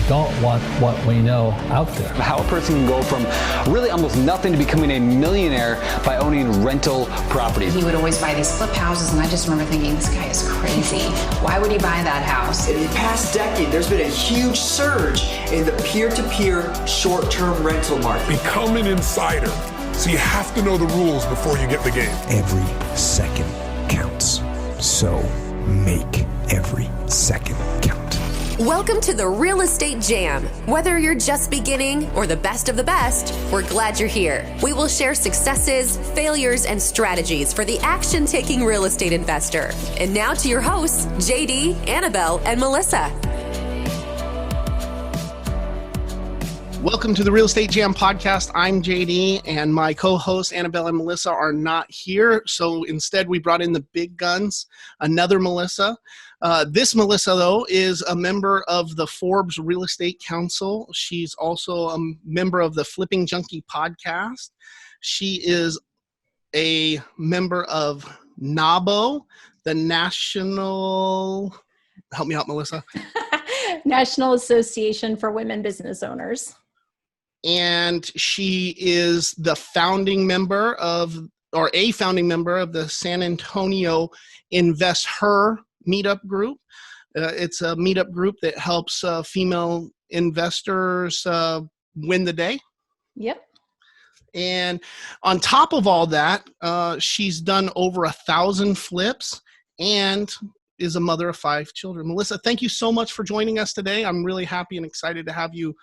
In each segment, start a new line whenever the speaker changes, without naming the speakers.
don't want what we know out there.
How a person can go from really almost nothing to becoming a millionaire by owning rental properties.
He would always buy these flip houses, and I just remember thinking, this guy is crazy. Why would he buy that house?
In the past decade, there's been a huge surge in the peer-to-peer short-term rental market.
Become an insider. So you have to know the rules before you get the game.
Every second counts. So make every second count.
Welcome to the Real Estate Jam. Whether you're just beginning or the best of the best, we're glad you're here. We will share successes, failures, and strategies for the action-taking real estate investor. And now to your hosts, JD, Annabelle, and Melissa.
Welcome to the Real Estate Jam podcast. I'm JD, and my co-hosts Annabelle and Melissa are not here. So instead, we brought in the big guns, another Melissa. This Melissa, though, is a member of the Forbes Real Estate Council. She's also a member of the Flipping Junkie podcast. She is a member of NAWBO, the National... Help me out, Melissa.
National Association for Women Business Owners.
And she is the founding member of, or a founding member of the San Antonio InvestHER Meetup group. It's a meetup group that helps female investors win the day.
Yep.
And on top of all that, she's done over 1,000 flips and is a mother of 5 children. Melissa, thank you so much for joining us today. I'm really happy and excited to have you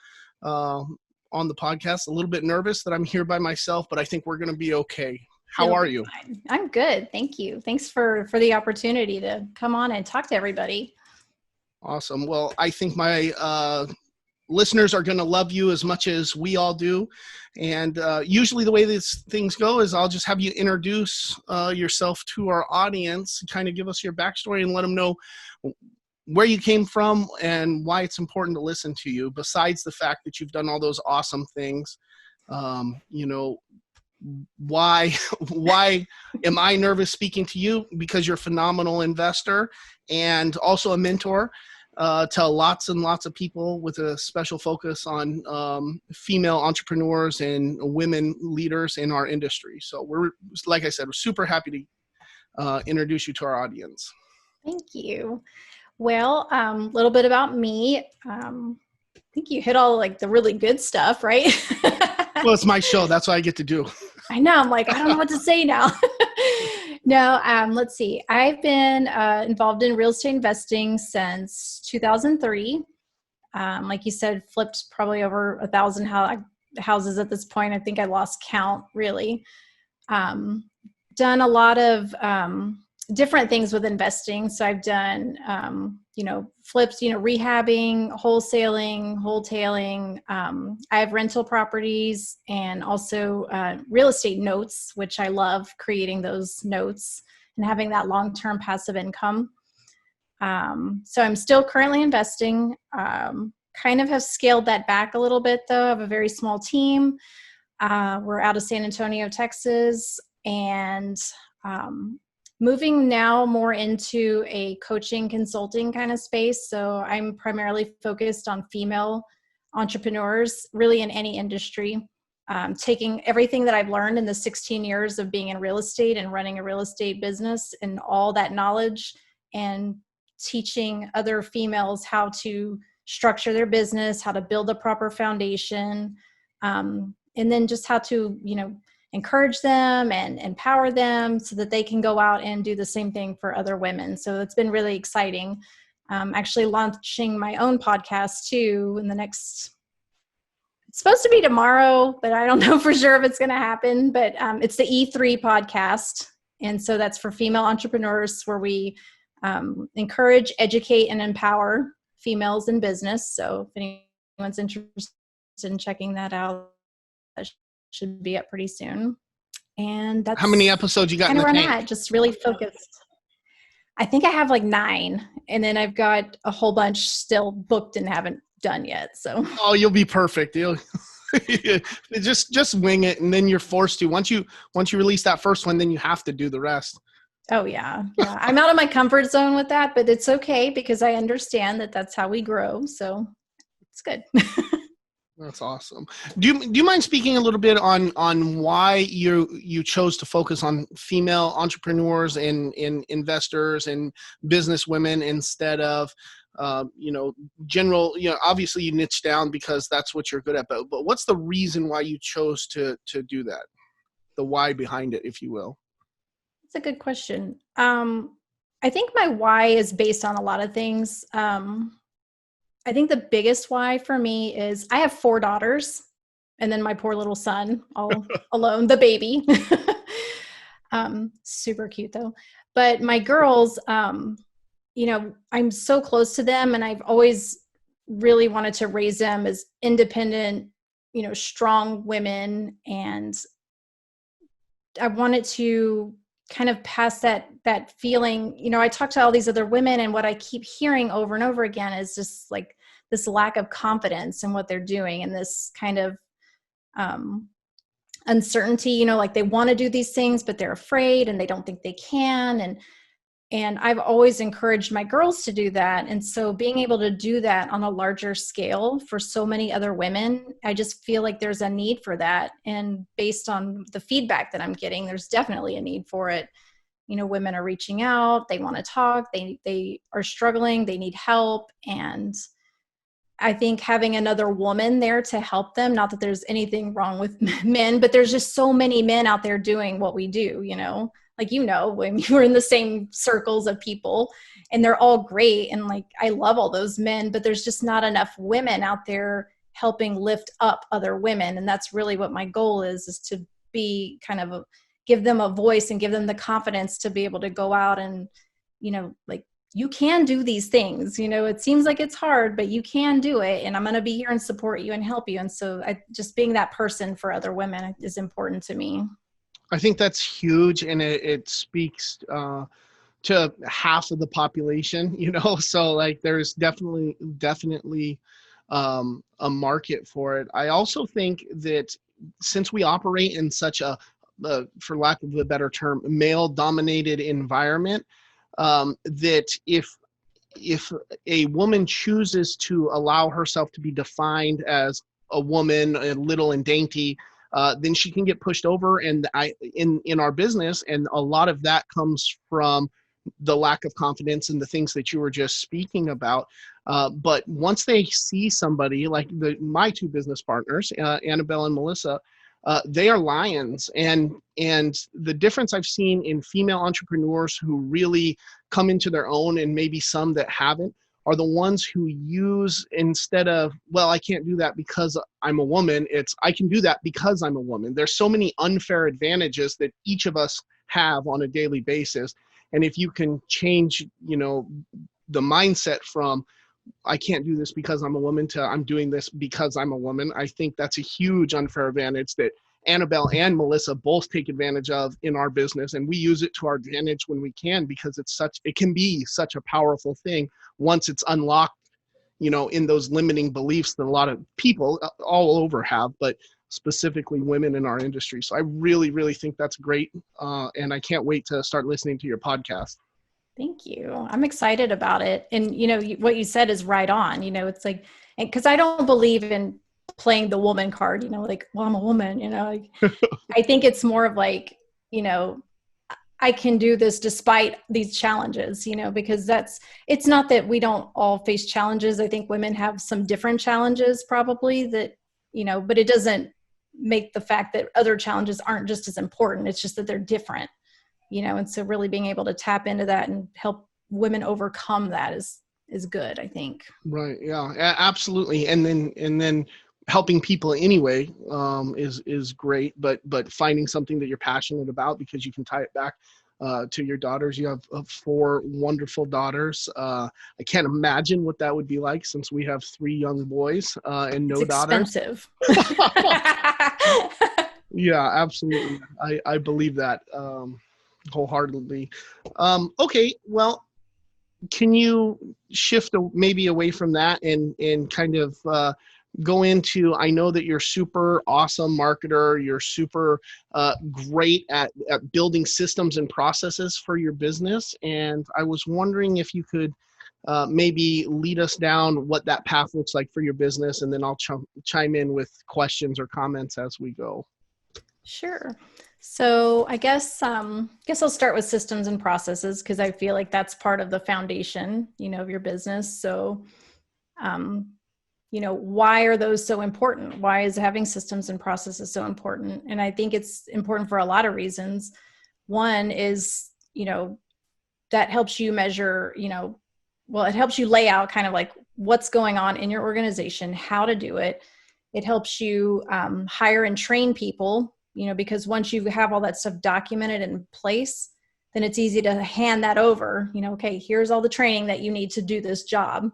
on the podcast. A little bit nervous that I'm here by myself, but I think we're going to be okay. How are you?
Fine. I'm good. Thank you. Thanks for the opportunity to come on and talk to everybody.
Awesome. Well, I think my listeners are going to love you as much as we all do. And usually the way these things go is I'll just have you introduce yourself to our audience, kind of give us your backstory and let them know where you came from and why it's important to listen to you, besides the fact that you've done all those awesome things. Why am I nervous speaking to you? Because you're a phenomenal investor and also a mentor to lots and lots of people with a special focus on female entrepreneurs and women leaders in our industry. So we're, like I said, we're super happy to introduce you to our audience.
Thank you. Well, a little bit about me. I think you hit all like the really good stuff, right?
Well, it's my show. That's what I get to do.
I know. I'm like, I don't know what to say now. No, let's see. I've been involved in real estate investing since 2003. Like you said, flipped probably over 1,000 houses at this point. I think I lost count, really. Done a lot of different things with investing. So I've done, flips, rehabbing, wholesaling, wholetailing. I have rental properties and also real estate notes, which I love creating those notes and having that long-term passive income. So I'm still currently investing, kind of have scaled that back a little bit though. I have a very small team. We're out of San Antonio, Texas, and moving now more into a coaching consulting kind of space. So I'm primarily focused on female entrepreneurs, really in any industry, taking everything that I've learned in the 16 years of being in real estate and running a real estate business and all that knowledge and teaching other females how to structure their business, how to build a proper foundation, and then just how to, encourage them and empower them so that they can go out and do the same thing for other women. So it's been really exciting. Actually launching my own podcast too in the next, it's supposed to be tomorrow, but I don't know for sure if it's going to happen, but it's the E3 podcast. And so that's for female entrepreneurs where we encourage, educate, and empower females in business. So if anyone's interested in checking that out, should be up pretty soon. And that's
how many episodes you got in the tank?
Just really focused. I think I have like 9, and then I've got a whole bunch still booked and haven't done yet. So
you'll be perfect. You'll just wing it, and then you're forced to. Once you release that first one, then you have to do the rest.
Oh yeah. I'm out of my comfort zone with that, but it's okay because I understand that that's how we grow. So it's good.
That's awesome. Do you mind speaking a little bit on why you chose to focus on female entrepreneurs and investors and business women instead of general, obviously you niche down because that's what you're good at, but what's the reason why you chose to do that? The why behind it, if you will.
It's a good question. I think my why is based on a lot of things. I think the biggest why for me is I have 4 daughters and then my poor little son all alone, the baby. Super cute though. But my girls, I'm so close to them and I've always really wanted to raise them as independent, strong women. And I wanted to kind of pass that feeling. I talk to all these other women and what I keep hearing over and over again is just like this lack of confidence in what they're doing and this kind of uncertainty, like they want to do these things, but they're afraid and they don't think they can. And I've always encouraged my girls to do that. And so being able to do that on a larger scale for so many other women, I just feel like there's a need for that. And based on the feedback that I'm getting, there's definitely a need for it. Women are reaching out, they want to talk, they are struggling, they need help. And I think having another woman there to help them, not that there's anything wrong with men, but there's just so many men out there doing what we do, like, when we're in the same circles of people and they're all great. And like, I love all those men, but there's just not enough women out there helping lift up other women. And that's really what my goal is to be kind of give them a voice and give them the confidence to be able to go out and, like, you can do these things, it seems like it's hard, but you can do it. And I'm going to be here and support you and help you. And so just being that person for other women is important to me.
I think that's huge. And it speaks to half of the population, so like there's definitely a market for it. I also think that since we operate in such a, for lack of a better term, male dominated environment, that if a woman chooses to allow herself to be defined as a woman, little and dainty, then she can get pushed over. And in our business, and a lot of that comes from the lack of confidence and the things that you were just speaking about. But once they see somebody like my 2 business partners, Annabelle and Melissa, they are lions. And the difference I've seen in female entrepreneurs who really come into their own, and maybe some that haven't, are the ones who use, instead of, well, I can't do that because I'm a woman, it's I can do that because I'm a woman. There's so many unfair advantages that each of us have on a daily basis. And if you can change, the mindset from I can't do this because I'm a woman to I'm doing this because I'm a woman, I think that's a huge unfair advantage that Annabelle and Melissa both take advantage of in our business. And we use it to our advantage when we can, because it can be such a powerful thing once it's unlocked, in those limiting beliefs that a lot of people all over have, but specifically women in our industry. So I really, really think that's great. And I can't wait to start listening to your podcast.
Thank you. I'm excited about it. And, what you said is right on, it's like, because I don't believe in playing the woman card, like, well, I'm a woman, like, I think it's more of like, I can do this despite these challenges, because it's not that we don't all face challenges. I think women have some different challenges probably that, but it doesn't make the fact that other challenges aren't just as important. It's just that they're different, and so really being able to tap into that and help women overcome that is good, I think. Right.
Yeah, absolutely. And then helping people anyway is great, but finding something that you're passionate about, because you can tie it back to your daughters. You have 4 wonderful daughters. I can't imagine what that would be like, since we have 3 young boys and no daughters.
Expensive.
Yeah, absolutely. I believe that wholeheartedly. Okay, well, can you shift maybe away from that and kind of go into, I know that you're super awesome marketer, you're super great at building systems and processes for your business. And I was wondering if you could maybe lead us down what that path looks like for your business, and then I'll chime in with questions or comments as we go.
Sure. So I guess I'll start with systems and processes, because I feel like that's part of the foundation, of your business. So, why are those so important? Why is having systems and processes so important? And I think it's important for a lot of reasons. One is, that helps you measure, it helps you lay out kind of like what's going on in your organization, how to do it. It helps you hire and train people, because once you have all that stuff documented in place, then it's easy to hand that over. Okay, here's all the training that you need to do this job.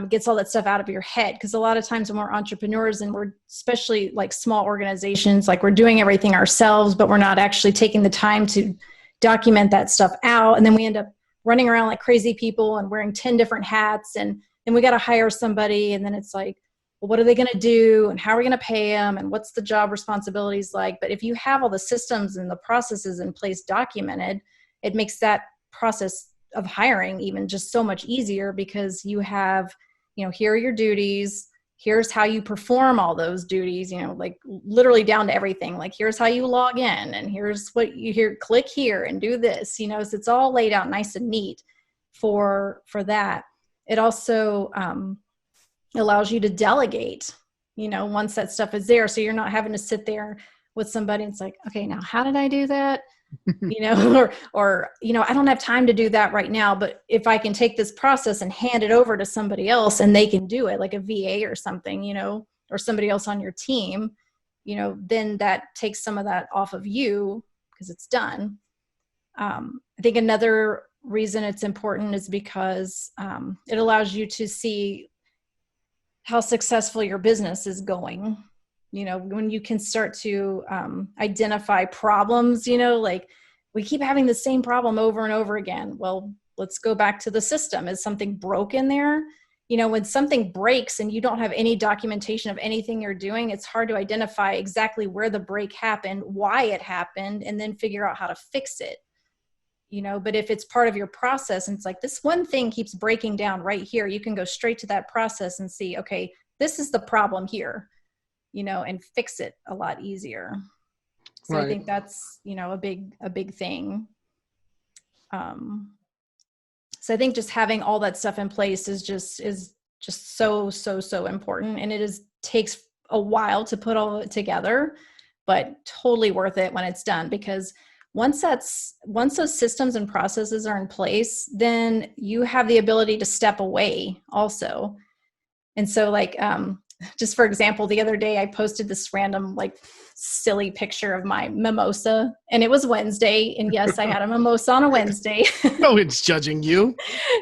Gets all that stuff out of your head. Because a lot of times when we're entrepreneurs, and we're especially like small organizations, like we're doing everything ourselves, but we're not actually taking the time to document that stuff out. And then we end up running around like crazy people and wearing 10 different hats. And then we got to hire somebody. And then it's like, well, what are they going to do? And how are we going to pay them? And what's the job responsibilities like? But if you have all the systems and the processes in place documented, it makes that process of hiring even just so much easier, because you have, here are your duties. Here's how you perform all those duties, like literally down to everything. Like, here's how you log in, and here's what you hear, click here and do this, so it's all laid out nice and neat for that. It also allows you to delegate, once that stuff is there. So you're not having to sit there with somebody and it's like, okay, now how did I do that? or I don't have time to do that right now, but if I can take this process and hand it over to somebody else and they can do it, like a VA or something, or somebody else on your team, then that takes some of that off of you because it's done. I think another reason it's important is because it allows you to see how successful your business is going. When you can start to identify problems, like we keep having the same problem over and over again. Well, let's go back to the system. Is something broken there? When something breaks and you don't have any documentation of anything you're doing, it's hard to identify exactly where the break happened, why it happened, and then figure out how to fix it. But if it's part of your process and it's like this one thing keeps breaking down right here, you can go straight to that process and see, okay, this is the problem here. And fix it a lot easier. So right. I think that's, a big thing. So I think just having all that stuff in place is just so important. And it takes a while to put all of it together, but totally worth it when it's done, because once those systems and processes are in place, then you have the ability to step away also. And so just for example, the other day I posted this random silly picture of my mimosa, and it was Wednesday. And yes, I had a mimosa on a Wednesday.
No, it's judging you.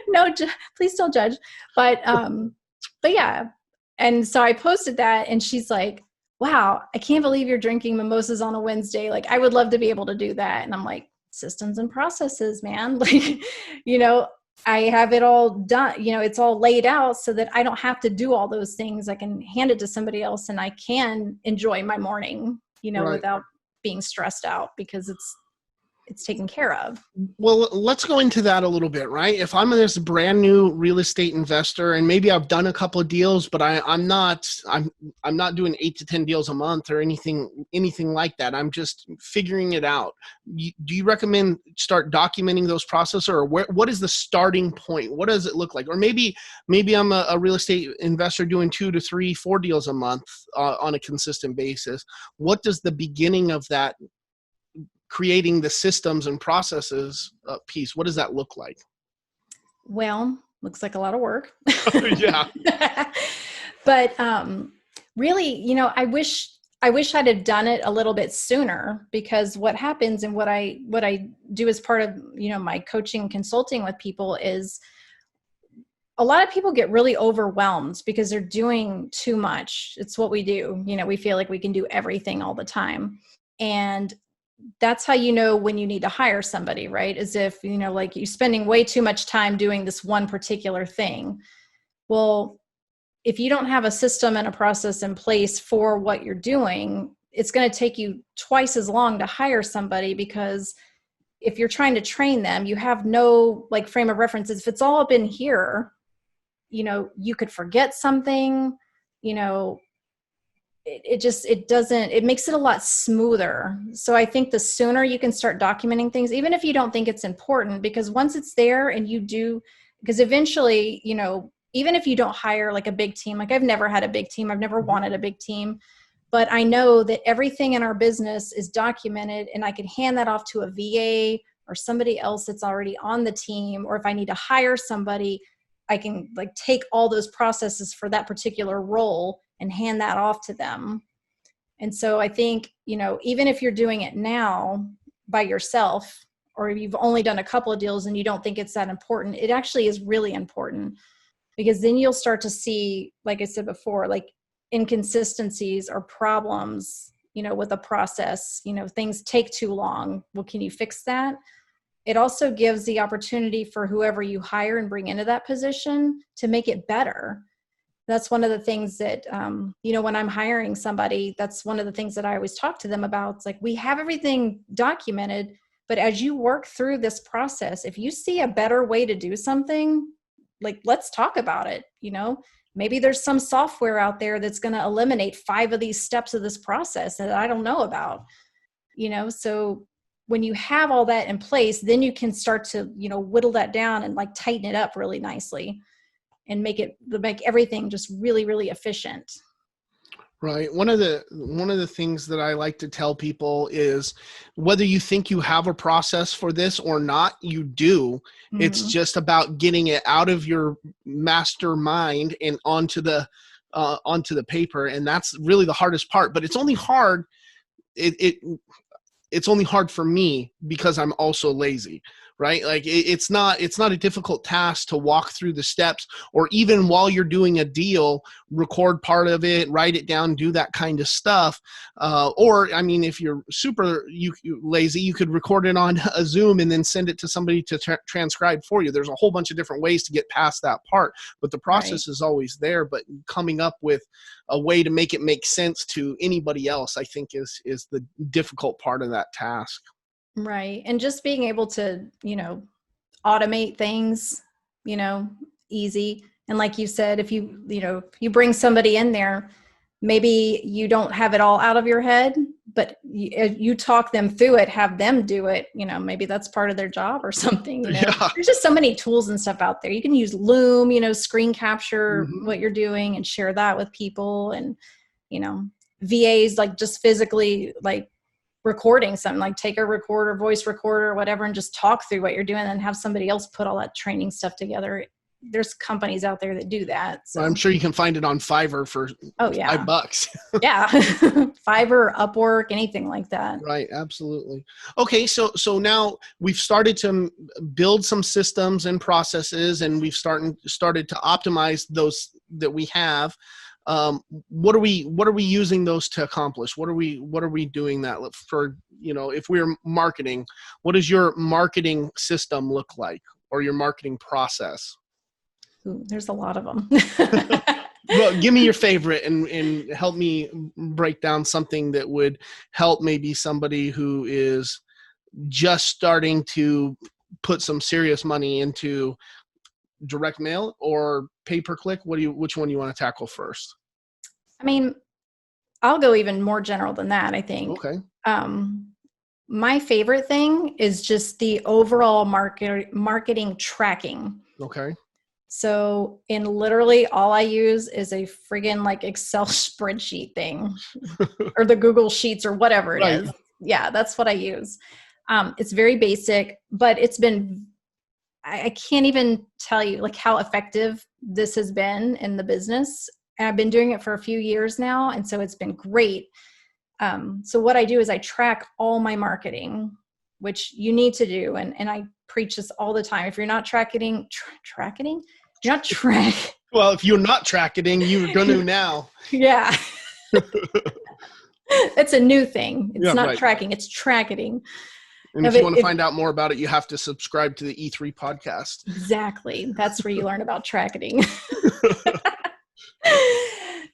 No, please don't judge. But yeah. And so I posted that and she's like, wow, I can't believe you're drinking mimosas on a Wednesday. Like, I would love to be able to do that. And I'm like, systems and processes, man. I have it all done, it's all laid out so that I don't have to do all those things. I can hand it to somebody else and I can enjoy my morning, right, without being stressed out because it's taken care of.
Well, let's go into that a little bit, right? If I'm this brand new real estate investor and maybe I've done a couple of deals, but I'm not doing 8 to 10 deals a month or anything like that. I'm just figuring it out. Do you recommend start documenting those processes, or what is the starting point? What does it look like? Or maybe I'm a real estate investor doing 2 to 3, 4 deals a month on a consistent basis. What does the beginning of that creating the systems and processes piece, what does that look like?
Well, looks like a lot of work.
Yeah.
But really, I wish I'd have done it a little bit sooner, because what happens and what I do as part of, my coaching and consulting with people is a lot of people get really overwhelmed because they're doing too much. It's what we do. We feel like we can do everything all the time. And that's how when you need to hire somebody, right? As if, you're spending way too much time doing this one particular thing. Well, if you don't have a system and a process in place for what you're doing, it's going to take you twice as long to hire somebody, because if you're trying to train them, you have no like frame of references. If it's all up in here, you know, you could forget something, you know, it makes it a lot smoother. So I think the sooner you can start documenting things, even if you don't think it's important, because once it's there and you do, because eventually, you know, even if you don't hire like a big team, like I've never had a big team, I've never wanted a big team, but I know that everything in our business is documented and I can hand that off to a VA or somebody else that's already on the team. Or if I need to hire somebody, I can like take all those processes for that particular role and hand that off to them. And so I think, you know, even if you're doing it now by yourself, or you've only done a couple of deals and you don't think it's that important, it actually is really important, because then you'll start to see, like I said before, like inconsistencies or problems, you know, with a process, you know, things take too long. Well, can you fix that? It also gives the opportunity for whoever you hire and bring into that position to make it better. That's one of the things that, you know, when I'm hiring somebody, that's one of the things that I always talk to them about. It's like, we have everything documented, but as you work through this process, if you see a better way to do something, like, let's talk about it. You know, maybe there's some software out there that's going to eliminate 5 of these steps of this process that I don't know about, you know? So when you have all that in place, then you can start to, you know, whittle that down and like tighten it up really nicely and make everything just really, really efficient.
Right. One of the things that I like to tell people is, whether you think you have a process for this or not, you do. Mm-hmm. It's just about getting it out of your master mind and onto the paper. And that's really the hardest part, but it's only hard. It's only hard for me because I'm also lazy, right? Like it's not a difficult task to walk through the steps, or even while you're doing a deal, record part of it, write it down, do that kind of stuff. Or, I mean, if you're super lazy, you could record it on a Zoom and then send it to somebody to transcribe for you. There's a whole bunch of different ways to get past that part, but the process is always there. But coming up with a way to make it make sense to anybody else, I think is the difficult part of that task.
Right. And just being able to, you know, automate things, you know, easy. And like you said, if you bring somebody in there, maybe you don't have it all out of your head, but you talk them through it, have them do it, you know, maybe that's part of their job or something, you know. Yeah. There's just so many tools and stuff out there. You can use Loom, you know, screen capture what you're doing and share that with people. And, you know, VAs like just physically like recording something, like take a recorder, voice recorder, whatever, and just talk through what you're doing and have somebody else put all that training stuff together. There's companies out there that do that. So.
Well, I'm sure you can find it on Fiverr for $5.
Yeah. Fiverr, Upwork, anything like that.
Right. Absolutely. Okay. So now we've started to build some systems and processes, and we've started to optimize those that we have. What are we using those to accomplish? What are we doing that for? You know, if we're marketing, what does your marketing system look like, or your marketing process?
Ooh, there's a lot of them.
Well, give me your favorite and help me break down something that would help maybe somebody who is just starting to put some serious money into direct mail or pay-per-click. Which one do you want to tackle first?
I mean, I'll go even more general than that, I think.
Okay.
My favorite thing is just the overall marketing tracking.
Okay.
So in literally all I use is a friggin' like Excel spreadsheet thing or the Google Sheets or whatever it is. Yeah, that's what I use. It's very basic, but it's been, I can't even tell you like how effective this has been in the business. And I've been doing it for a few years now. And so it's been great. So what I do is I track all my marketing, which you need to do. And I preach this all the time. If you're not tracking,
well, if you're not tracking, you're going to now.
Yeah. It's a new thing. It's not tracking, it's tracking.
And if you want to find out more about it, you have to subscribe to the E3 podcast.
Exactly. That's where you learn about tracking.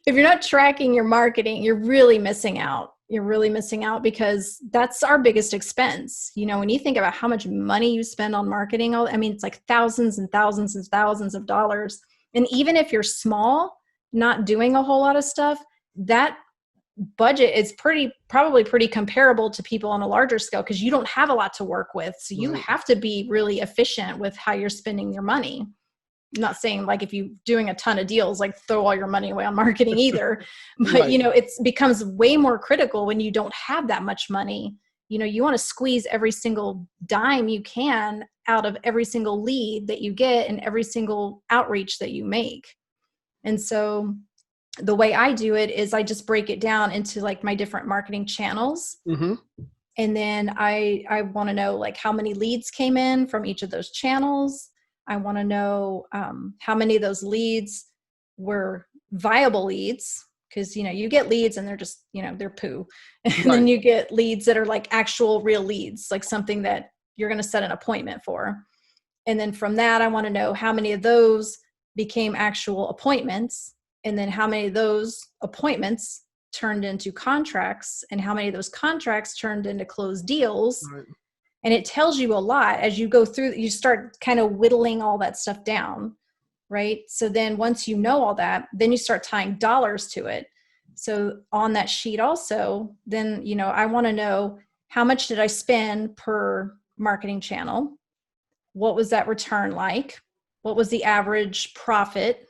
If you're not tracking your marketing, you're really missing out. you're really missing out, because that's our biggest expense. You know, when you think about how much money you spend on marketing, I mean, it's like thousands and thousands and thousands of dollars. And even if you're small, not doing a whole lot of stuff, that budget is probably pretty comparable to people on a larger scale, because you don't have a lot to work with. So you have to be really efficient with how you're spending your money. I'm not saying like if you're doing a ton of deals, like throw all your money away on marketing either. But, you know, it becomes way more critical when you don't have that much money. You know, you want to squeeze every single dime you can out of every single lead that you get and every single outreach that you make. And so the way I do it is I just break it down into like my different marketing channels.
Mm-hmm.
And then I want to know like how many leads came in from each of those channels. I want to know how many of those leads were viable leads, because, you know, you get leads and they're just, you know, they're poo. And then you get leads that are like actual real leads, like something that you're going to set an appointment for. And then from that, I want to know how many of those became actual appointments, and then how many of those appointments turned into contracts, and how many of those contracts turned into closed deals. Right. And it tells you a lot as you go through. You start kind of whittling all that stuff down, right? So then once you know all that, then you start tying dollars to it. So on that sheet also, then, you know, I want to know how much did I spend per marketing channel? What was that return like? What was the average profit,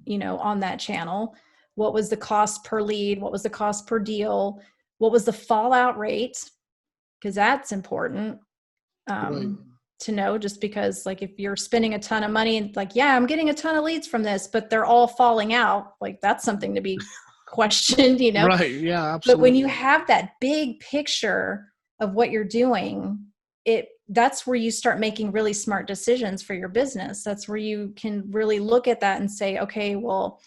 you know, on that channel? What was the cost per lead? What was the cost per deal? What was the fallout rate? Because that's important to know, just because like if you're spending a ton of money and like, yeah, I'm getting a ton of leads from this, but they're all falling out, like that's something to be questioned, you know?
Right. Yeah, absolutely.
But when you have that big picture of what you're doing, that's where you start making really smart decisions for your business. That's where you can really look at that and say, okay, well,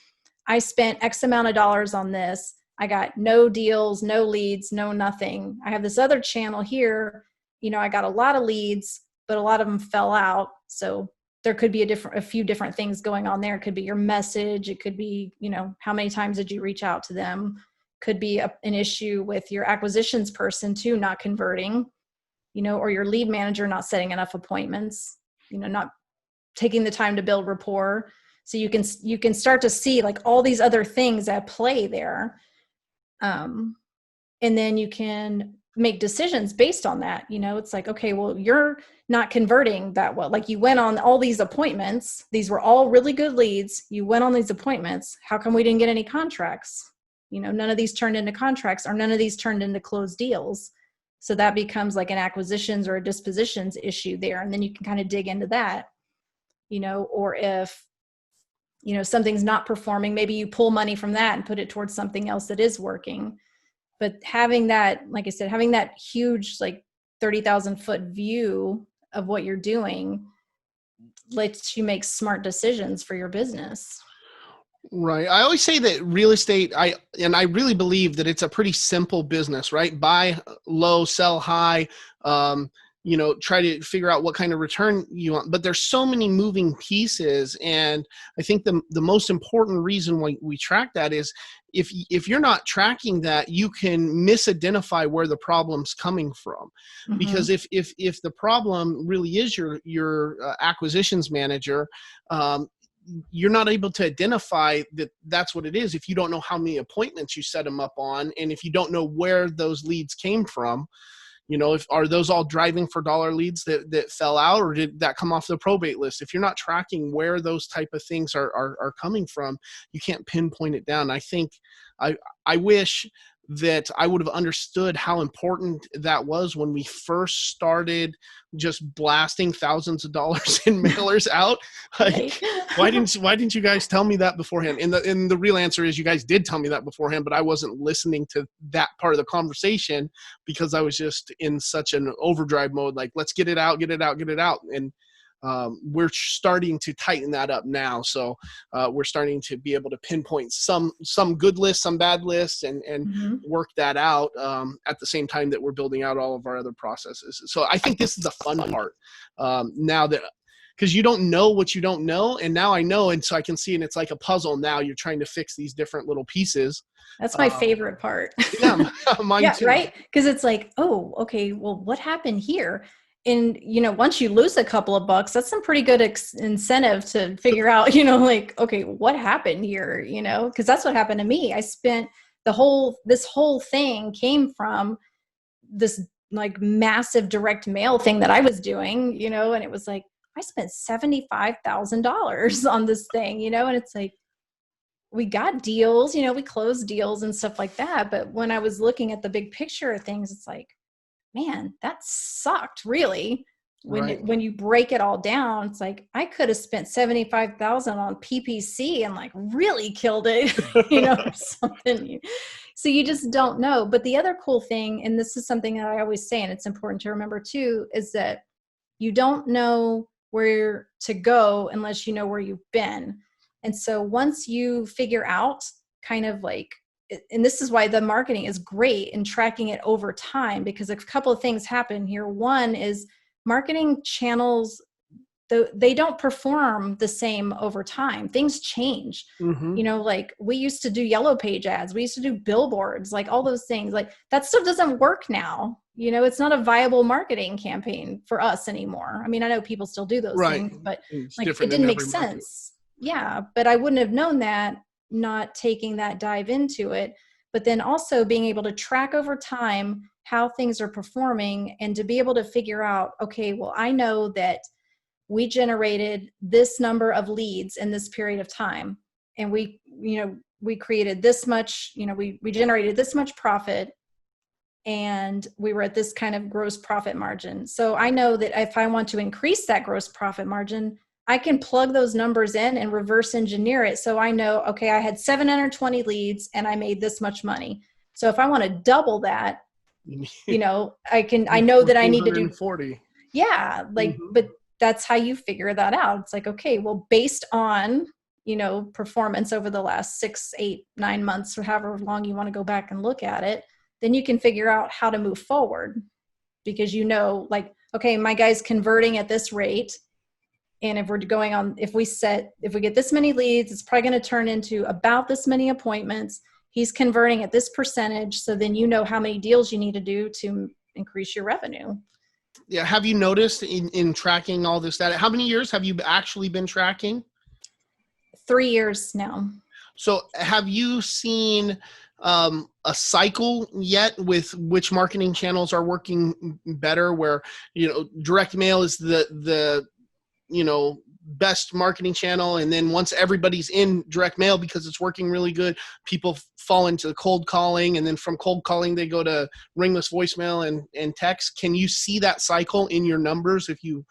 I spent X amount of dollars on this. I got no deals, no leads, no nothing. I have this other channel here. You know, I got a lot of leads, but a lot of them fell out. So there could be a few different things going on there. It could be your message. It could be, you know, how many times did you reach out to them? Could be an issue with your acquisitions person too, not converting, you know, or your lead manager not setting enough appointments, you know, not taking the time to build rapport. So you can start to see like all these other things at play there. And then you can make decisions based on that. You know, it's like, okay, well, you're not converting that well. Like you went on all these appointments. These were all really good leads. You went on these appointments. How come we didn't get any contracts? You know, none of these turned into contracts, or none of these turned into closed deals. So that becomes like an acquisitions or a dispositions issue there. And then you can kind of dig into that, you know, or if, you know, something's not performing, maybe you pull money from that and put it towards something else that is working. But having that, like I said, having that huge, like 30,000 foot view of what you're doing lets you make smart decisions for your business.
Right. I always say that real estate, I really believe that it's a pretty simple business, right? Buy low, sell high, you know, try to figure out what kind of return you want. But there's so many moving pieces. And I think the most important reason why we track that is if you're not tracking that, you can misidentify where the problem's coming from. Mm-hmm. Because if the problem really is your acquisitions manager, you're not able to identify that that's what it is if you don't know how many appointments you set them up on, and if you don't know where those leads came from. You know, are those all driving for dollar leads that fell out, or did that come off the probate list? If you're not tracking where those type of things are coming from, you can't pinpoint it down. I think I wish that I would have understood how important that was when we first started just blasting thousands of dollars in mailers out. Like, why didn't you guys tell me that beforehand? And the real answer is you guys did tell me that beforehand, but I wasn't listening to that part of the conversation because I was just in such an overdrive mode. Like, let's get it out. And we're starting to tighten that up now. So we're starting to be able to pinpoint some good lists, some bad lists, and mm-hmm. work that out at the same time that we're building out all of our other processes. So I think this is the fun part now that, because you don't know what you don't know. And now I know. And so I can see, and it's like a puzzle. Now you're trying to fix these different little pieces.
That's my favorite part.
Yeah, mine too.
Right? Because it's like, oh, okay, well, what happened here? And, once you lose a couple of bucks, that's some pretty good incentive to figure out, like, okay, what happened here, because that's what happened to me. I spent this whole thing came from this like massive direct mail thing that I was doing, and it was like, I spent $75,000 on this thing, and it's like, we got deals, we closed deals and stuff like that. But when I was looking at the big picture of things, it's like, man, that sucked really. When you break it all down, it's like, I could have spent $75,000 on PPC and like really killed it, or something. So you just don't know. But the other cool thing, and this is something that I always say, and it's important to remember too, is that you don't know where to go unless you know where you've been. And so once you figure out kind of like, and this is why the marketing is great in tracking it over time, because a couple of things happen here. One is marketing channels, they don't perform the same over time. Things change. Like we used to do yellow page ads. We used to do billboards, like all those things. Like that stuff doesn't work now. It's not a viable marketing campaign for us anymore. I mean, I know people still do those things, but like it didn't make sense. Yeah, but I wouldn't have known that not taking that dive into it. But then also being able to track over time how things are performing and to be able to figure out, okay, well, I know that we generated this number of leads in this period of time. And we created this much, we generated this much profit, and we were at this kind of gross profit margin. So I know that if I want to increase that gross profit margin, I can plug those numbers in and reverse engineer it. So I know, okay, I had 720 leads and I made this much money. So if I want to double that, I know that I need to do
40.
Yeah. Like, but that's how you figure that out. It's like, okay, well, based on, performance over the last 6, 8, 9 months, or however long you want to go back and look at it, then you can figure out how to move forward, because like, okay, my guy's converting at this rate. And if we're going on, if we get this many leads, it's probably going to turn into about this many appointments. He's converting at this percentage. So then how many deals you need to do to increase your revenue.
Yeah. Have you noticed in tracking all this data, how many years have you actually been tracking?
3 years now. So
have you seen a cycle yet with which marketing channels are working better, where, direct mail is the best marketing channel. And then once everybody's in direct mail because it's working really good, people fall into cold calling. And then from cold calling, they go to ringless voicemail and text. Can you see that cycle in your numbers if you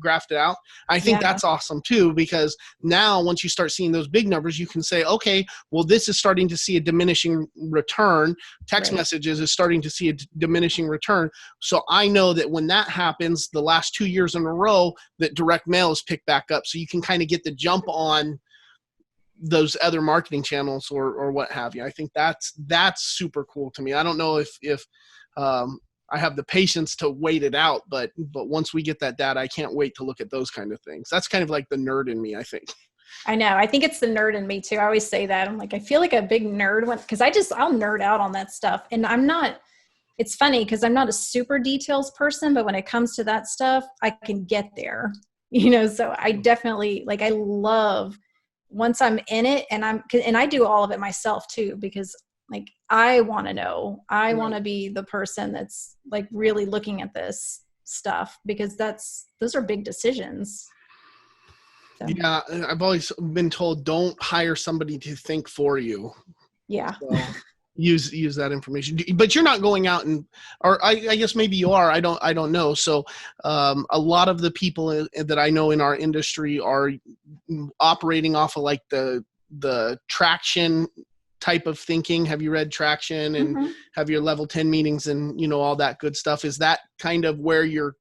graphed it out? I think that's awesome too, because now once you start seeing those big numbers, you can say, okay, well, this is starting to see a diminishing return. Text messages is starting to see a diminishing return. So I know that when that happens, the last 2 years in a row, that direct mail is picked back up. So you can kind of get the jump on those other marketing channels or what have you. I think that's super cool to me. I don't know if I have the patience to wait it out, but once we get that data, I can't wait to look at those kind of things. That's kind of like the nerd in me, I think.
I know. I think it's the nerd in me too. I always say that. I'm like, I feel like a big nerd because I'll nerd out on that stuff. And it's funny because I'm not a super details person, but when it comes to that stuff, I can get there, so I definitely I love once I'm in it, and I do all of it myself too, because I want to know, I want to be the person that's really looking at this stuff, because those are big decisions. So.
Yeah. I've always been told, don't hire somebody to think for you.
Yeah.
So use that information, but you're not going out or I guess maybe you are. I don't know. So a lot of the people that I know in our industry are operating off of the traction type of thinking. Have you read Traction and have your level 10 meetings and all that good stuff? Is that kind of where your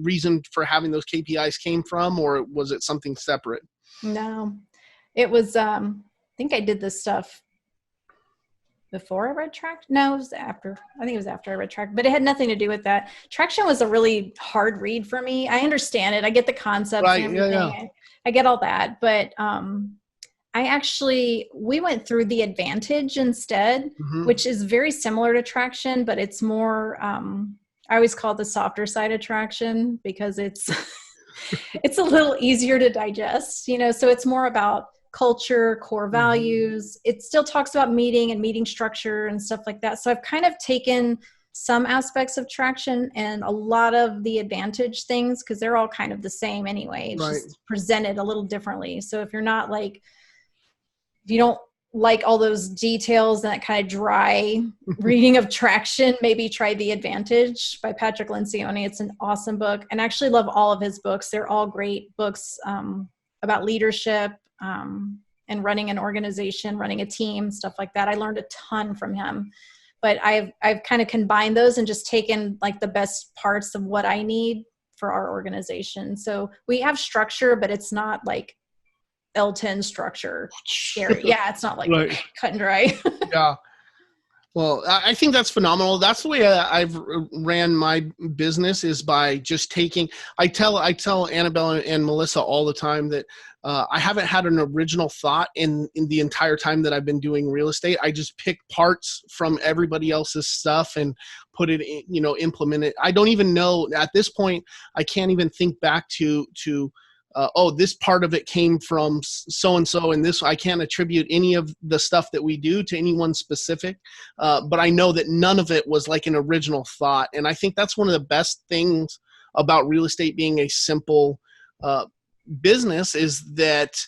reason for having those KPIs came from, or was it something separate?
No, it was I think I did this stuff before I read Traction. No, it was after. I think it was after I read Traction, but it had nothing to do with that. Traction was a really hard read for me. I understand it. I get the concepts and everything.
Yeah.
I get all that, but we went through The Advantage instead, which is very similar to Traction, but it's more, I always call it the softer side of Traction because it's, it's a little easier to digest, so it's more about culture, core values. It still talks about meeting and meeting structure and stuff like that. So I've kind of taken some aspects of Traction and a lot of the Advantage things, because they're all kind of the same anyway. It's just presented a little differently. So if you don't like all those details and that kind of dry reading of Traction, maybe try The Advantage by Patrick Lencioni. It's an awesome book, and I actually love all of his books. They're all great books about leadership and running an organization, running a team, stuff like that. I learned a ton from him, but I've kind of combined those and just taken like the best parts of what I need for our organization. So we have structure, but it's not like L10 structure. Yeah, it's not like cut and dry.
Yeah. Well, I think that's phenomenal. That's the way I've ran my business, is by just taking, I tell Annabelle and Melissa all the time that I haven't had an original thought in the entire time that I've been doing real estate. I just pick parts from everybody else's stuff and put it in, implement it. I don't even know at this point, I can't even think back to this part of it came from so-and-so, and this, I can't attribute any of the stuff that we do to anyone specific. But I know that none of it was like an original thought. And I think that's one of the best things about real estate being a simple business, is that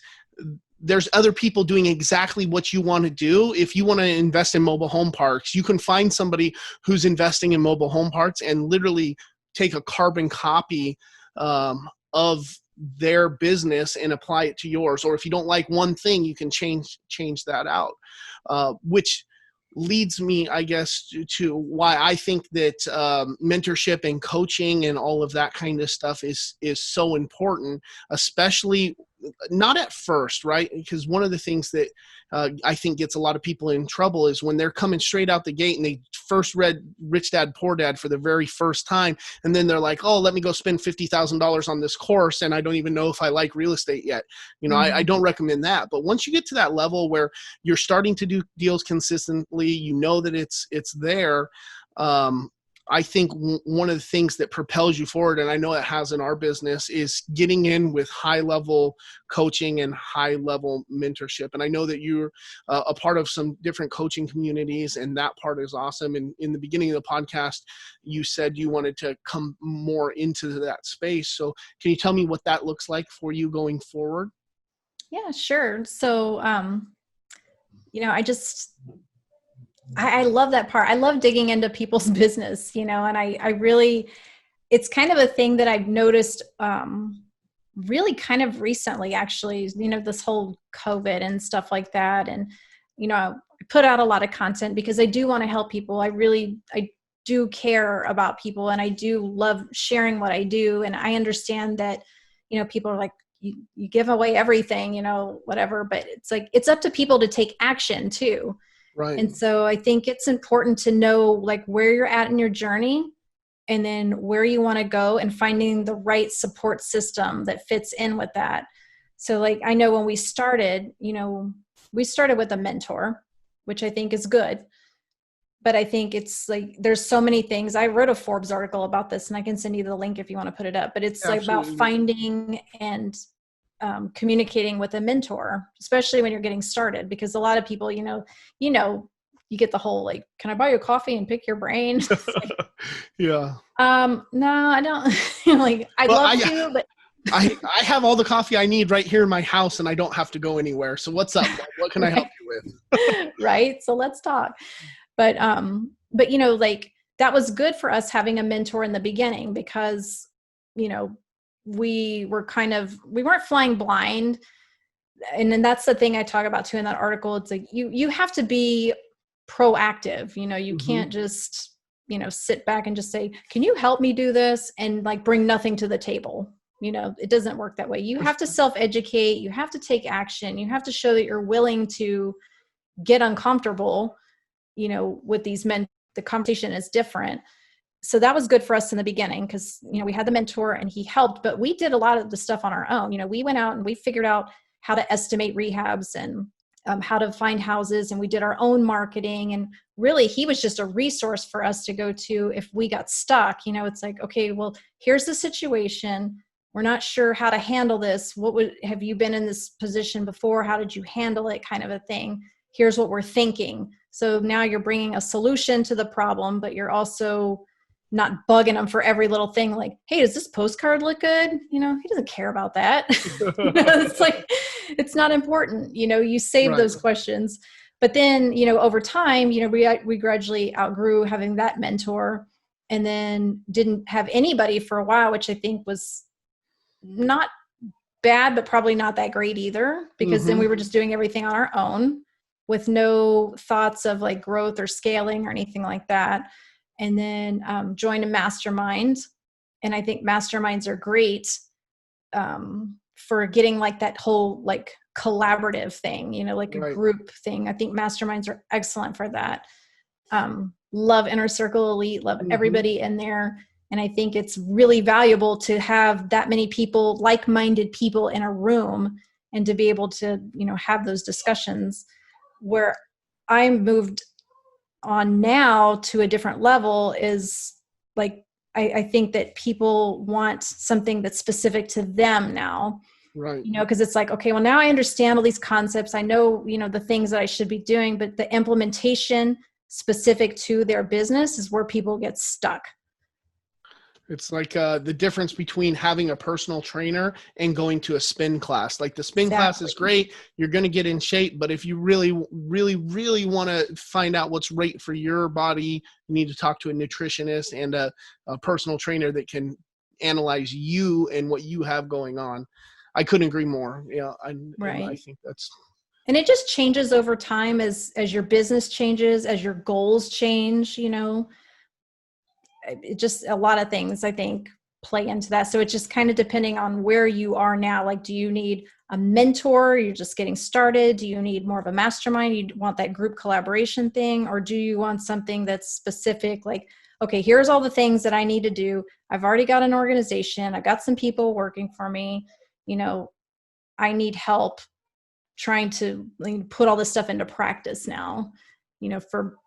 there's other people doing exactly what you want to do. If you want to invest in mobile home parks, you can find somebody who's investing in mobile home parks and literally take a carbon copy of their business and apply it to yours. Or if you don't like one thing, you can change that out, which leads me, I guess, to why I think that mentorship and coaching and all of that kind of stuff is so important, especially not at first, right? Because one of the things that I think gets a lot of people in trouble is when they're coming straight out the gate and they first read Rich Dad, Poor Dad for the very first time. And then they're like, oh, let me go spend $50,000 on this course, and I don't even know if I like real estate yet. I don't recommend that. But once you get to that level where you're starting to do deals consistently, that it's there. I think one of the things that propels you forward, and I know it has in our business, is getting in with high-level coaching and high-level mentorship. And I know that you're a part of some different coaching communities, and that part is awesome. And in the beginning of the podcast, you said you wanted to come more into that space. So can you tell me what that looks like for you going forward?
Yeah, sure. So, I love that part. I love digging into people's business, and I really, it's kind of a thing that I've noticed really kind of recently, actually, this whole COVID and stuff like that. And, I put out a lot of content because I do want to help people. I do care about people, and I do love sharing what I do. And I understand that, people are like, you give away everything, whatever, but it's like, it's up to people to take action too.
Right.
And so I think it's important to know like where you're at in your journey, and then where you want to go, and finding the right support system that fits in with that. So like, I know when we started, we started with a mentor, which I think is good, but I think it's like, there's so many things. I wrote a Forbes article about this, and I can send you the link if you want to put it up, but it's like about finding and communicating with a mentor, especially when you're getting started, because a lot of people, you get the whole, like, can I buy you a coffee and pick your brain?
Yeah.
No, I don't. Like, I'd love to, but
I have all the coffee I need right here in my house, and I don't have to go anywhere. So what's up? What can I help you with?
Right. So let's talk. But like, that was good for us having a mentor in the beginning, because, we weren't flying blind. And then that's the thing I talk about too in that article. It's like, you have to be proactive. You can't just, sit back and just say, can you help me do this? And like, bring nothing to the table. It doesn't work that way. You have to self-educate. You have to take action. You have to show that you're willing to get uncomfortable, with these men, the conversation is different. So that was good for us in the beginning because, we had the mentor and he helped, but we did a lot of the stuff on our own. We went out and we figured out how to estimate rehabs and how to find houses, and we did our own marketing. And really, he was just a resource for us to go to if we got stuck. It's like, okay, well, here's the situation. We're not sure how to handle this. Have you been in this position before? How did you handle it? Kind of a thing. Here's what we're thinking. So now you're bringing a solution to the problem, but you're also not bugging them for every little thing. Like, hey, does this postcard look good? He doesn't care about that. It's like, it's not important. You save those questions. But then, over time, we gradually outgrew having that mentor, and then didn't have anybody for a while, which I think was not bad, but probably not that great either, because then we were just doing everything on our own with no thoughts of like growth or scaling or anything like that. And then joined a mastermind. And I think masterminds are great for getting like that whole like collaborative thing, like a group thing. I think masterminds are excellent for that. Love Inner Circle Elite, love everybody in there. And I think it's really valuable to have that many people, like-minded people in a room, and to be able to, have those discussions. Where I moved on now to a different level is like, I think that people want something that's specific to them now, right? Because it's like, okay, well, now I understand all these concepts. I know, the things that I should be doing, but the implementation specific to their business is where people get stuck.
It's like the difference between having a personal trainer and going to a spin class. Like the spin class is great. You're going to get in shape. But if you really, really, really want to find out what's right for your body, you need to talk to a nutritionist and a personal trainer that can analyze you and what you have going on. I couldn't agree more. And I think that's...
And it just changes over time as your business changes, as your goals change, It just a lot of things I think play into that. So it's just kind of depending on where you are now. Like, do you need a mentor? You're just getting started. Do you need more of a mastermind? You want that group collaboration thing? Or do you want something that's specific? Like, okay, here's all the things that I need to do. I've already got an organization. I've got some people working for me. I need help trying to put all this stuff into practice now,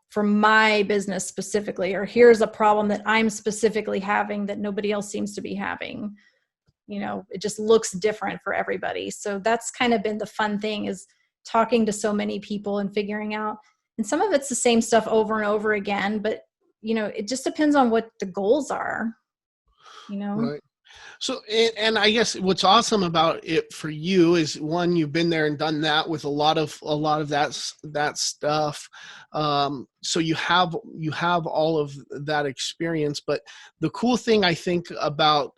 for my business specifically, or here's a problem that I'm specifically having that nobody else seems to be having. It just looks different for everybody. So that's kind of been the fun thing, is talking to so many people and figuring out, and some of it's the same stuff over and over again, but it just depends on what the goals are,
Right. So, and I guess what's awesome about it for you is, one, you've been there and done that with a lot of that stuff. So you have all of that experience. But the cool thing I think about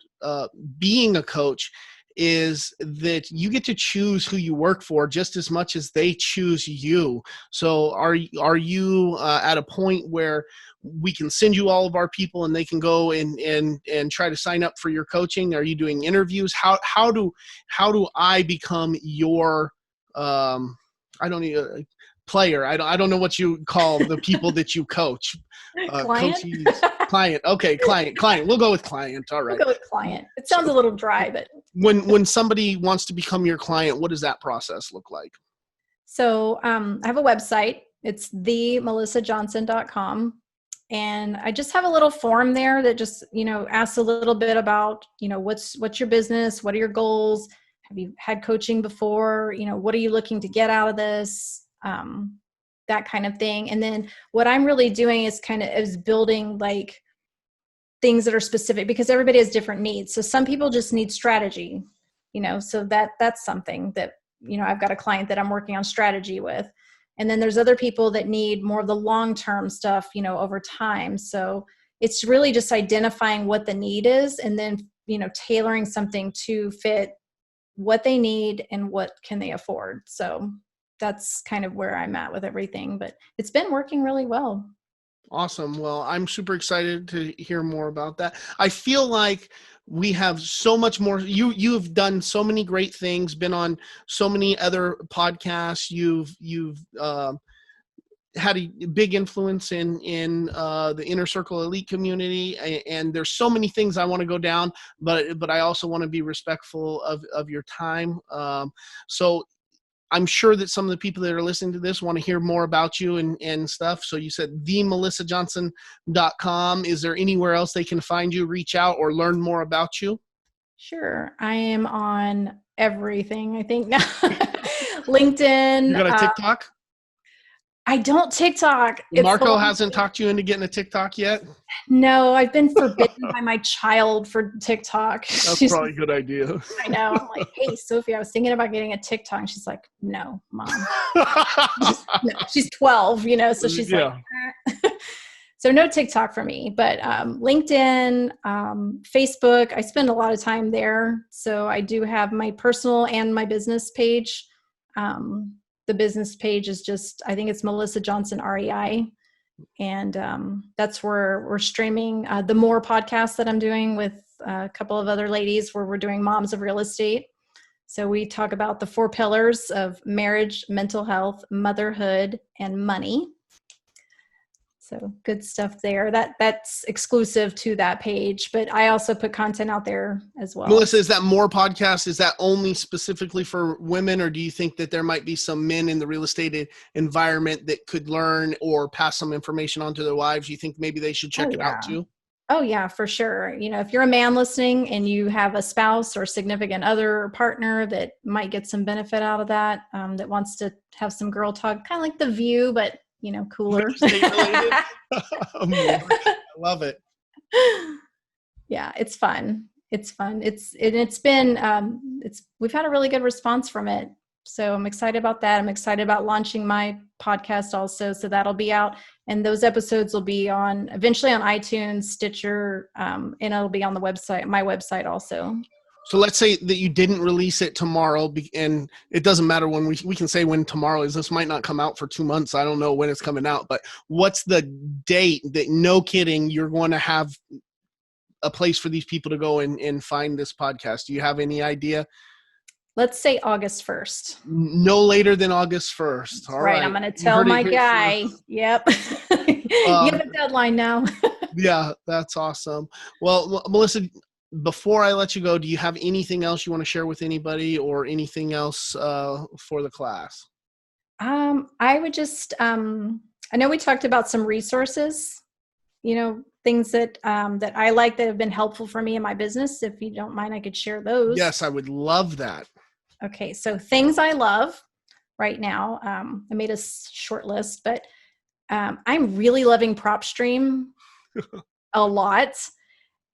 being a coach is that you get to choose who you work for just as much as they choose you. So are you at a point where we can send you all of our people and they can go and try to sign up for your coaching? Are you doing interviews? How do I become your player? I don't know what you call the people that you coach. Client. Okay, client. We'll go with client. All right.
We'll go with client. It sounds a little dry, but
when somebody wants to become your client, what does that process look like?
So I have a website. It's themelissajohnson.com. And I just have a little form there that just, asks a little bit about, what's your business? What are your goals? Have you had coaching before? What are you looking to get out of this? That kind of thing. And then what I'm really doing is building like things that are specific, because everybody has different needs. So some people just need strategy, so that's something that, I've got a client that I'm working on strategy with. And then there's other people that need more of the long-term stuff, over time. So it's really just identifying what the need is, and then, tailoring something to fit what they need and what can they afford. So that's kind of where I'm at with everything, but it's been working really well.
Awesome. Well, I'm super excited to hear more about that. I feel like we have so much more. You've done so many great things, been on so many other podcasts. You've had a big influence in the inner circle elite community, and there's so many things I want to go down, but I also want to be respectful of your time. So I'm sure that some of the people that are listening to this want to hear more about you and stuff. So you said themelissajohnson.com. Is there anywhere else they can find you, reach out, or learn more about you?
Sure. I am on everything, I think now. LinkedIn.
You got a TikTok?
I don't TikTok.
Marco hasn't talked you into getting a TikTok yet?
No, I've been forbidden by my child for TikTok.
That's probably a good idea.
I know. I'm like, hey, Sophie, I was thinking about getting a TikTok. And she's like, no, Mom. She's 12, so she's like, So no TikTok for me, but LinkedIn, Facebook, I spend a lot of time there. So I do have my personal and my business page. The business page is just, I think it's Melissa Johnson REI. And that's where we're streaming the More podcast that I'm doing with a couple of other ladies, where we're doing Moms of Real Estate. So we talk about the 4 pillars of marriage, mental health, motherhood, and money. So good stuff there. That's exclusive to that page, but I also put content out there as well.
Melissa, is that More podcast? Is that only specifically for women, or do you think that there might be some men in the real estate environment that could learn or pass some information on to their wives? You think maybe they should check it out too?
Oh yeah, for sure. If you're a man listening and you have a spouse or significant other or partner that might get some benefit out of that, that wants to have some girl talk, kind of like The View, but cooler.
I love it.
Yeah, it's fun. It's fun. We've had a really good response from it. So I'm excited about that. I'm excited about launching my podcast also. So that'll be out, and those episodes will be eventually on iTunes, Stitcher, and it'll be on the website, my website also.
So let's say that you didn't release it tomorrow, and it doesn't matter when we can say when tomorrow is. This might not come out for 2 months. I don't know when it's coming out, but what's the date that, no kidding, you're going to have a place for these people to go and find this podcast? Do you have any idea?
Let's say August 1st.
No later than August 1st. All right.
I'm going to tell my guy. Yep. You have a deadline now.
Yeah, that's awesome. Well, Melissa, before I let you go, do you have anything else you want to share with anybody, or anything else for the class?
I would just, I know we talked about some resources, things that I like that have been helpful for me in my business. If you don't mind, I could share those.
Yes, I would love that.
Okay. So things I love right now, I made a short list, but I'm really loving PropStream a lot.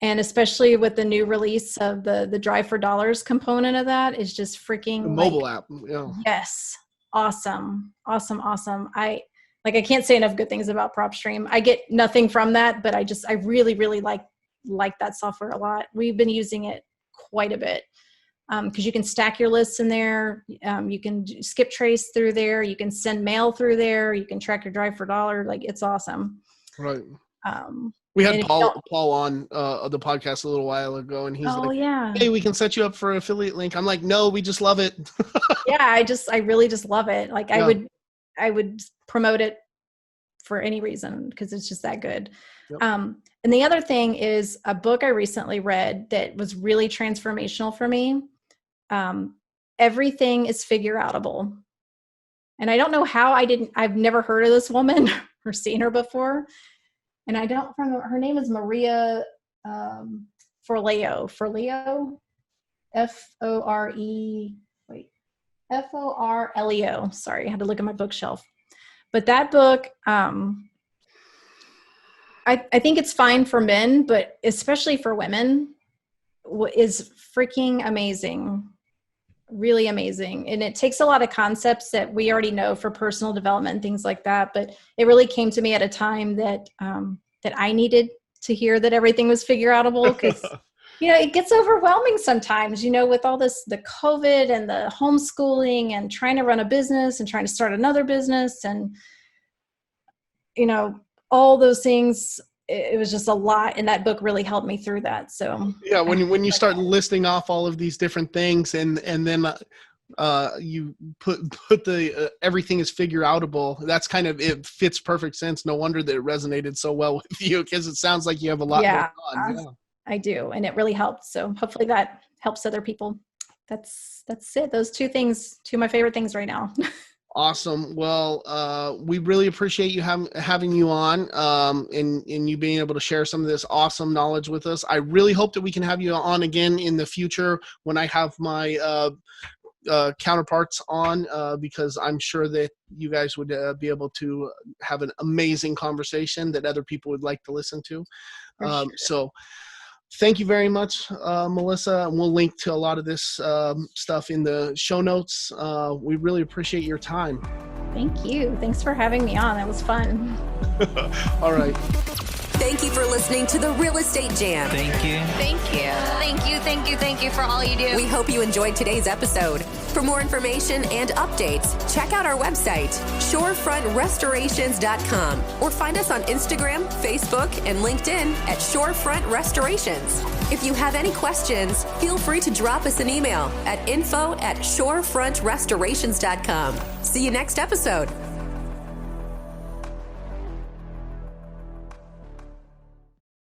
And especially with the new release of the Drive for Dollars component of that is just freaking
the mobile app. Yeah.
Yes. Awesome. I can't say enough good things about PropStream. I get nothing from that, but I really, really like that software a lot. We've been using it quite a bit. Because you can stack your lists in there. You can skip trace through there. You can send mail through there. You can track your Drive for Dollar. It's awesome.
Right. We had Paul on the podcast a little while ago, and he's hey, we can set you up for an affiliate link. I'm like, no, we just love it.
Yeah, I really just love it. I would promote it for any reason because it's just that good. Yep. And the other thing is a book I recently read that was really transformational for me. Everything is figure outable. And I don't know how I've never heard of this woman or seen her before. And I don't remember, her name is Maria Forleo. Forleo. Sorry, I had to look at my bookshelf. But that book, I think it's fine for men, but especially for women, is freaking amazing. Really amazing. And it takes a lot of concepts that we already know for personal development and things like that. But it really came to me at a time that I needed to hear that everything was figure outable, because it gets overwhelming sometimes, with all the COVID and the homeschooling and trying to run a business and trying to start another business and, all those things. It was just a lot. And that book really helped me through that. So
yeah, when you start listing off all of these different things and then you put the everything is figure outable. That's kind of, it fits perfect sense. No wonder that it resonated so well with you, because it sounds like you have a lot going on. Yeah.
I do, and it really helped. So hopefully that helps other people. That's it. Those two things, two of my favorite things right now.
Awesome. Well, we really appreciate you having you on, and you being able to share some of this awesome knowledge with us. I really hope that we can have you on again in the future when I have my counterparts on, because I'm sure that you guys would be able to have an amazing conversation that other people would like to listen to.
Sure.
So thank you very much, Melissa. And we'll link to a lot of this stuff in the show notes. We really appreciate your time.
Thank you. Thanks for having me on. That was fun.
All right.
Thank you for listening to the Real Estate Jam.
Thank you.
Thank you. Thank you, thank you, thank you for all you do.
We hope you enjoyed today's episode. For more information and updates, check out our website, shorefrontrestorations.com, or find us on Instagram, Facebook, and LinkedIn at Shorefront Restorations. If you have any questions, feel free to drop us an email at info@shorefrontrestorations.com. See you next episode.